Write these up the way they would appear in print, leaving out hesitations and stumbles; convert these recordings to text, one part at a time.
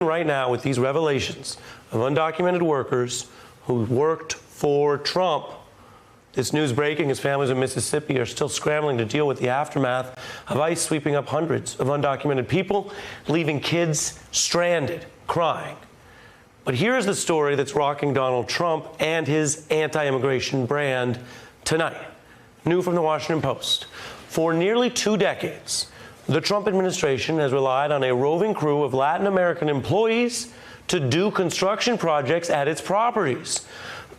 Right now, with these revelations of undocumented workers who worked for Trump, this news breaking as families in Mississippi are still scrambling to deal with the aftermath of ICE sweeping up hundreds of undocumented people, leaving kids stranded, crying. But here's the story that's rocking Donald Trump and his anti-immigration brand tonight. New from the Washington Post. For nearly 2 decades, the Trump administration has relied on a roving crew of Latin American employees to do construction projects at its properties.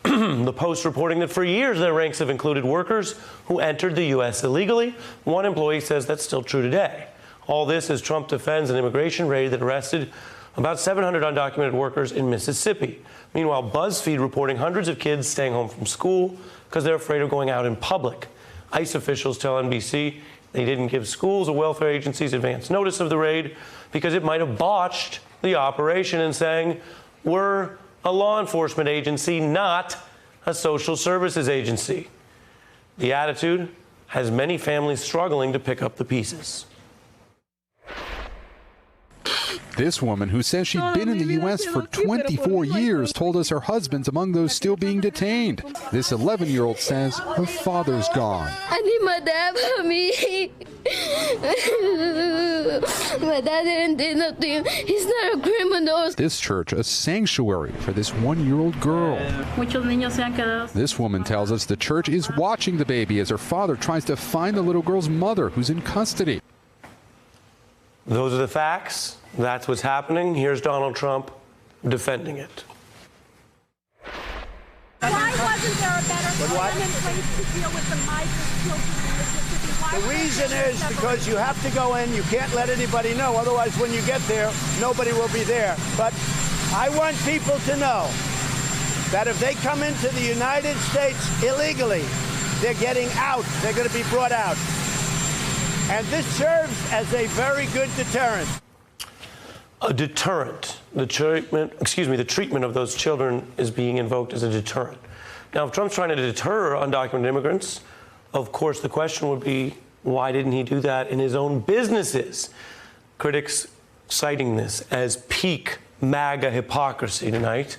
The Post reporting that for years their ranks have included workers who entered the U.S. illegally. One employee says that's still true today. All this as Trump defends an immigration raid that arrested about 700 undocumented workers in Mississippi. Meanwhile, BuzzFeed reporting hundreds of kids staying home from school because they're afraid of going out in public. ICE officials tell NBC they didn't give schools or welfare agencies advance notice of the raid because it might have botched the operation, and saying, we're a law enforcement agency, not a social services agency. The attitude has many families struggling to pick up the pieces. This woman, who says she'd been in the U.S. for 24 years, told us her husband's among those still being detained. This 11-year-old says her father's gone. I need my dad for me. My dad didn't do nothing. He's not a criminal. This church, a sanctuary for this 1-year-old girl. This woman tells us the church is watching the baby as her father tries to find the little girl's mother, who's in custody. Those are the facts. That's what's happening. Here's Donald Trump defending it. Why wasn't there a better plan in place to deal with the migrant children in Mississippi? The reason is because you have to go in. You can't let anybody know. Otherwise, when you get there, nobody will be there. But I want people to know that if they come into the United States illegally, they're getting out. They're going to be brought out. And this serves as a very good deterrent. A deterrent. The treatment of those children is being invoked as a deterrent. Now, if Trump's trying to deter undocumented immigrants, of course, the question would be, why didn't he do that in his own businesses? Critics citing this as peak MAGA hypocrisy tonight.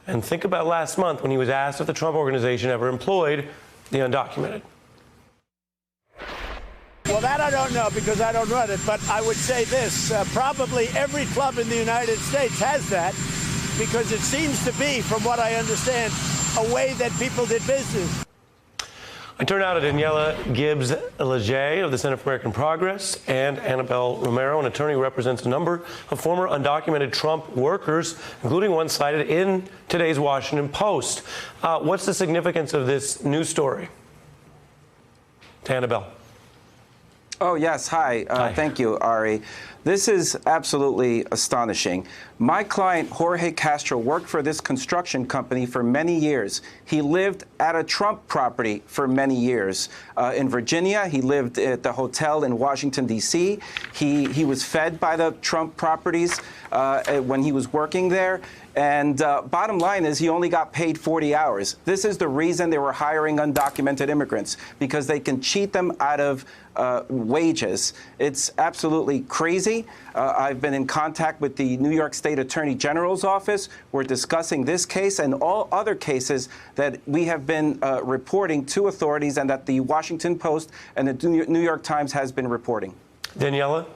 And think about last month when he was asked if the Trump Organization ever employed the undocumented. Well, that I don't know because I don't run it, but I would say this. Probably every club in the United States has that because it seems to be, from what I understand, a way that people did business. I turn now to Daniela Gibbs Leger of the Center for American Progress and Annabelle Romero, an attorney who represents a number of former undocumented Trump workers, including one cited in today's Washington Post. What's the significance of this news story? To Annabelle. Oh, yes. Hi. Hi. Thank you, Ari. This is absolutely astonishing. My client, Jorge Castro, worked for this construction company for many years. He lived at a Trump property for many years. In Virginia, he lived at the hotel in Washington, D.C. He was fed by the Trump properties when he was working there. And bottom line is he only got paid 40 hours. This is the reason they were hiring undocumented immigrants, because they can cheat them out of wages. It's absolutely crazy. I've been in contact with the New York State Attorney General's office. We're discussing this case and all other cases that we have been reporting to authorities and that the Washington Post and the New York Times has been reporting. Daniela?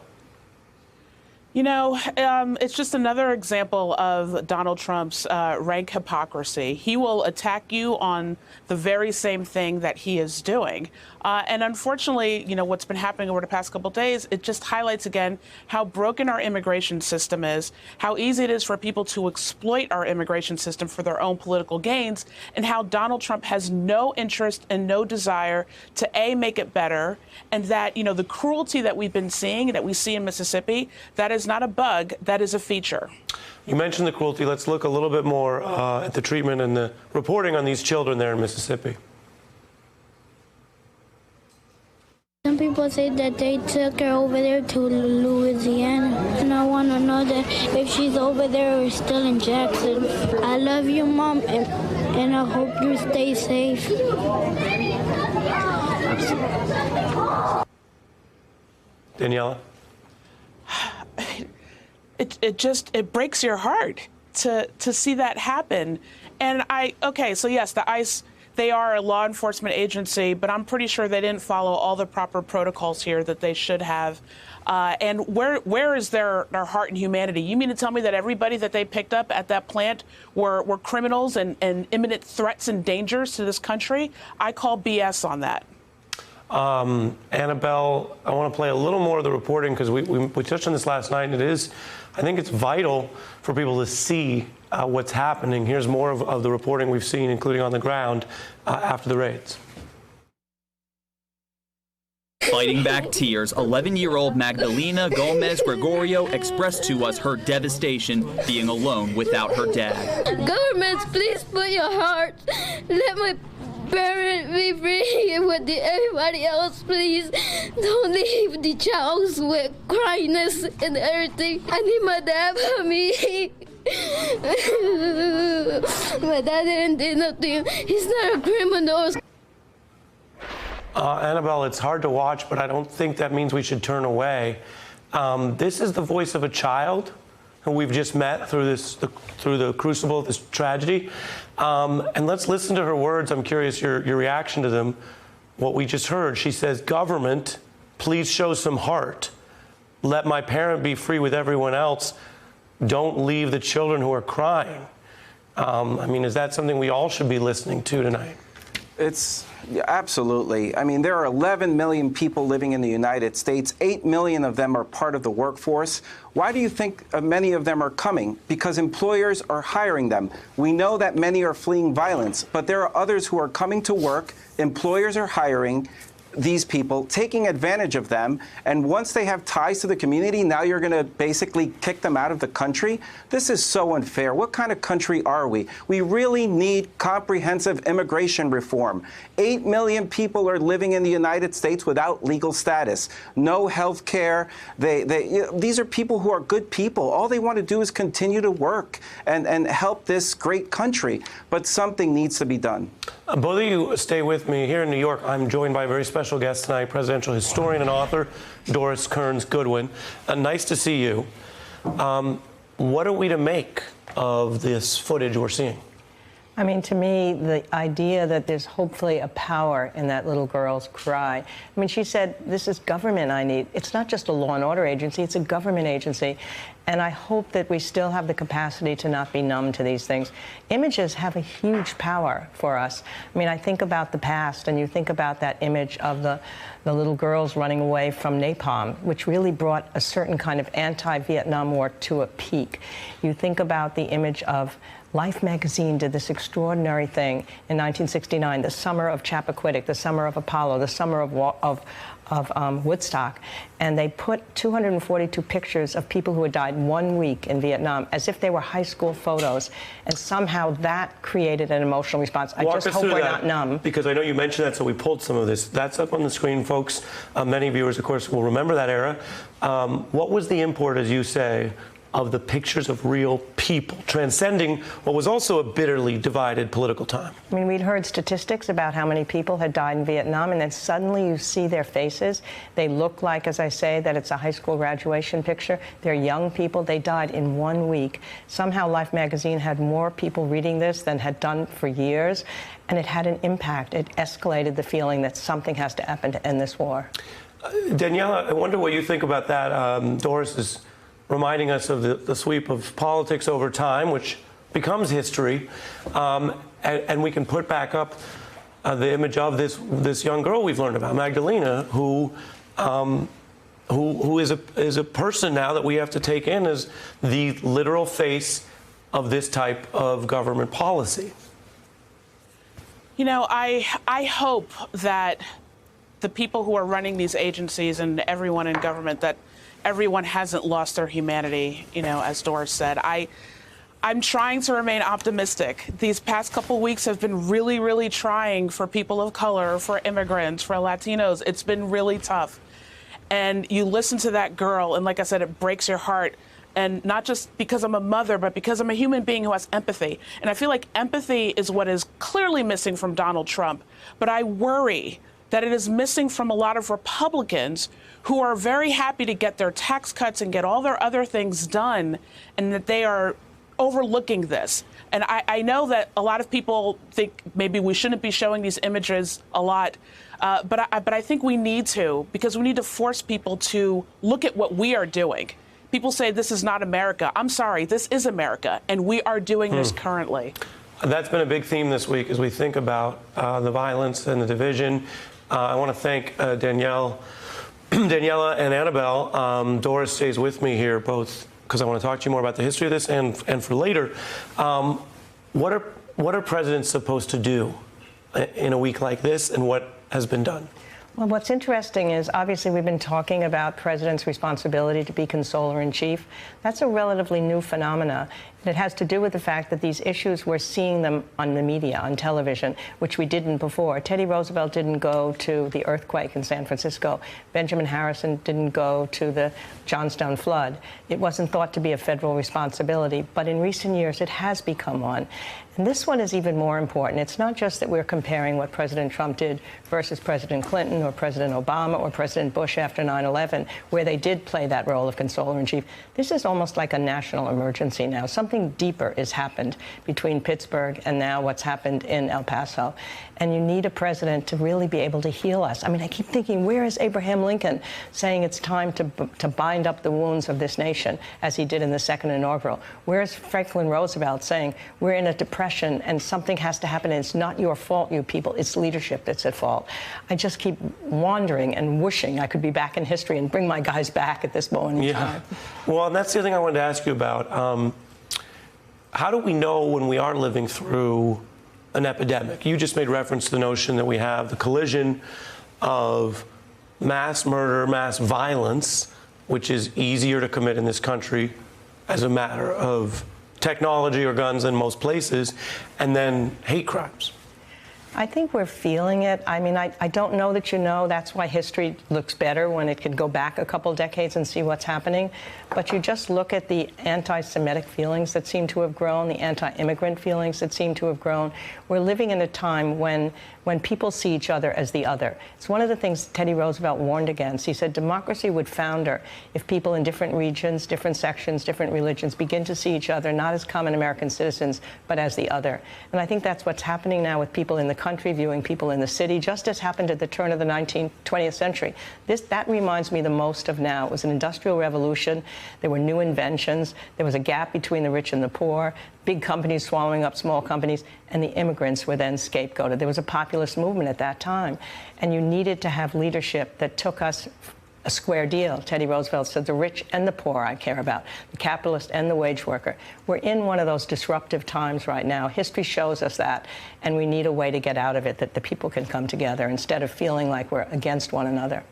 You know, it's just another example of Donald Trump's rank hypocrisy. He will attack you on the very same thing that he is doing. And unfortunately, you know, what's been happening over the past couple of days, it just highlights again how broken our immigration system is, how easy it is for people to exploit our immigration system for their own political gains, and how Donald Trump has no interest and no desire to, A, make it better, and that, you know, the cruelty that we've been seeing, that we see in Mississippi, that is not a bug, that is a feature. You mentioned the cruelty. Let's look a little bit more at the treatment and the reporting on these children there in Mississippi. Some people say that they took her over there to Louisiana, and I want to know that if she's over there or still in Jackson. I love you, Mom, and I hope you stay safe. Daniela? it breaks your heart to see that happen. And so yes, the ICE, they are a law enforcement agency, but I'm pretty sure they didn't follow all the proper protocols here that they should have. And where is their heart and humanity? You mean to tell me that everybody that they picked up at that plant were criminals and imminent threats and dangers to this country? I call BS on that. Annabelle, I want to play a little more of the reporting because we touched on this last night, and I think it's vital for people to see what's happening. Here's more of the reporting we've seen, including on the ground after the raids. Fighting back tears, 11-year-old Magdalena Gomez Gregorio expressed to us her devastation being alone without her dad. Governments, please put your heart. Let my parents be free with everybody else, please. Don't leave the child with cryness and everything. I need my dad for me. My dad didn't do nothing. He's not a criminal. Annabelle, it's hard to watch, but I don't think that means we should turn away. This is the voice of a child who we've just met through the crucible of this tragedy. And let's listen to her words. I'm curious your reaction to them. What we just heard, she says, "Government, please show some heart. Let my parent be free with everyone else. Don't leave the children who are crying." I mean, is that something we all should be listening to tonight? Absolutely. I mean, there are 11 million people living in the United States. 8 million of them are part of the workforce. Why do you think many of them are coming? Because employers are hiring them. We know that many are fleeing violence, but there are others who are coming to work. Employers are hiring these people, taking advantage of them, and once they have ties to the community, now you're going to basically kick them out of the country? This is so unfair. What kind of country are we? We really need comprehensive immigration reform. 8 million people are living in the United States without legal status, no health care. These are people who are good people. All they want to do is continue to work and help this great country, but something needs to be done. Both of you stay with me. Here in New York, I'm joined by a very special guest tonight, presidential historian and author Doris Kearns Goodwin. Nice to see you. What are we to make of this footage we're seeing? I mean, to me, the idea that there's hopefully a power in that little girl's cry. I mean, she said, this is government I need. It's not just a law and order agency, it's a government agency. And I hope that we still have the capacity to not be numb to these things. Images have a huge power for us. I mean, I think about the past, and you think about that image of the little girls running away from napalm, which really brought a certain kind of anti-Vietnam War to a peak. You think about the image of Life magazine did this extraordinary thing in 1969, the summer of Chappaquiddick, the summer of Apollo, the summer of Woodstock, and they put 242 pictures of people who had died 1 week in Vietnam as if they were high school photos, and somehow that created an emotional response. I just hope we're not numb. Because I know you mentioned that, so we pulled some of this. That's up on the screen, folks. Many viewers, of course, will remember that era. What was the import, as you say, of the pictures of real people, transcending what was also a bitterly divided political time? I mean, we'd heard statistics about how many people had died in Vietnam, and then suddenly you see their faces. They look like, as I say, that it's a high school graduation picture. They're young people. They died in 1 week. Somehow Life magazine had more people reading this than had done for years, and it had an impact. It escalated the feeling that something has to happen to end this war. Daniela, I wonder what you think about that. Doris is reminding us of the sweep of politics over time, which becomes history, and we can put back up the image of this young girl we've learned about, Magdalena, who is a person now that we have to take in as the literal face of this type of government policy. You know, I hope that the people who are running these agencies and everyone in government, that everyone hasn't lost their humanity, you know, as Doris said. I'm trying to remain optimistic. These past couple weeks have been really, really trying for people of color, for immigrants, for Latinos. It's been really tough. And you listen to that girl, and like I said, it breaks your heart. And not just because I'm a mother, but because I'm a human being who has empathy. And I feel like empathy is what is clearly missing from Donald Trump. But I worry that it is missing from a lot of Republicans who are very happy to get their tax cuts and get all their other things done, and that they are overlooking this. And I know that a lot of people think maybe we shouldn't be showing these images a lot, but I think we need to, because we need to force people to look at what we are doing. People say this is not America. I'm sorry, this is America, and we are doing this currently. That's been a big theme this week as we think about the violence and the division. I want to thank Daniela and Annabelle. Doris stays with me here, both because I want to talk to you more about the history of this and for later. What are presidents supposed to do in a week like this, and what has been done? Well, what's interesting is obviously we've been talking about president's responsibility to be consoler-in-chief. That's a relatively new phenomena. And it has to do with the fact that these issues, we're seeing them on the media, on television, which we didn't before. Teddy Roosevelt didn't go to the earthquake in San Francisco. Benjamin Harrison didn't go to the Johnstown flood. It wasn't thought to be a federal responsibility, but in recent years it has become one. And this one is even more important. It's not just that we're comparing what President Trump did versus President Clinton or President Obama or President Bush after 9/11, where they did play that role of consoler-in-chief. This is almost like a national emergency now. Something deeper has happened between Pittsburgh and now what's happened in El Paso. And you need a president to really be able to heal us. I mean, I keep thinking, where is Abraham Lincoln saying it's time to bind up the wounds of this nation, as he did in the second inaugural? Where is Franklin Roosevelt saying we're in a depression and something has to happen and it's not your fault, you people, it's leadership that's at fault? I just keep wandering and wishing I could be back in history and bring my guys back at this moment in time. Well, and that's the other thing I wanted to ask you about. How do we know when we are living through an epidemic? You just made reference to the notion that we have the collision of mass murder, mass violence, which is easier to commit in this country as a matter of technology or guns in most places, and then hate crimes. I think we're feeling it. I mean, I don't know that you know. That's why history looks better when it can go back a couple decades and see what's happening. But you just look at the anti-Semitic feelings that seem to have grown, the anti-immigrant feelings that seem to have grown. We're living in a time when people see each other as the other. It's one of the things Teddy Roosevelt warned against. He said democracy would founder if people in different regions, different sections, different religions begin to see each other not as common American citizens, but as the other. And I think that's what's happening now with people in the country viewing people in the city, just as happened at the turn of the 20th century. That reminds me the most of now. It was an industrial revolution. There were new inventions. There was a gap between the rich and the poor, big companies swallowing up small companies, and the immigrants were then scapegoated. There was a populist movement at that time, and you needed to have leadership that took us a square deal. Teddy Roosevelt said the rich and the poor I care about, the capitalist and the wage worker. We're in one of those disruptive times right now. History shows us that, and we need a way to get out of it, that the people can come together instead of feeling like we're against one another.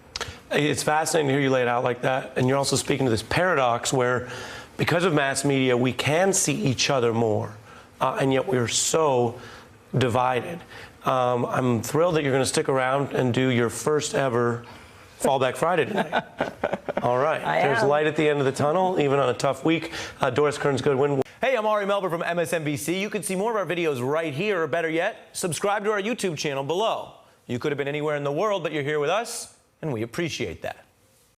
It's fascinating to hear you lay it out like that, and you're also speaking to this paradox where, because of mass media, we can see each other more, and yet we're so divided. I'm thrilled that you're going to stick around and do your first ever Fallback Friday tonight. All right. There's light at the end of the tunnel, even on a tough week. Doris Kearns Goodwin. Hey, I'm Ari Melber from MSNBC. You can see more of our videos right here, or better yet, subscribe to our YouTube channel below. You could have been anywhere in the world, but you're here with us, and we appreciate that.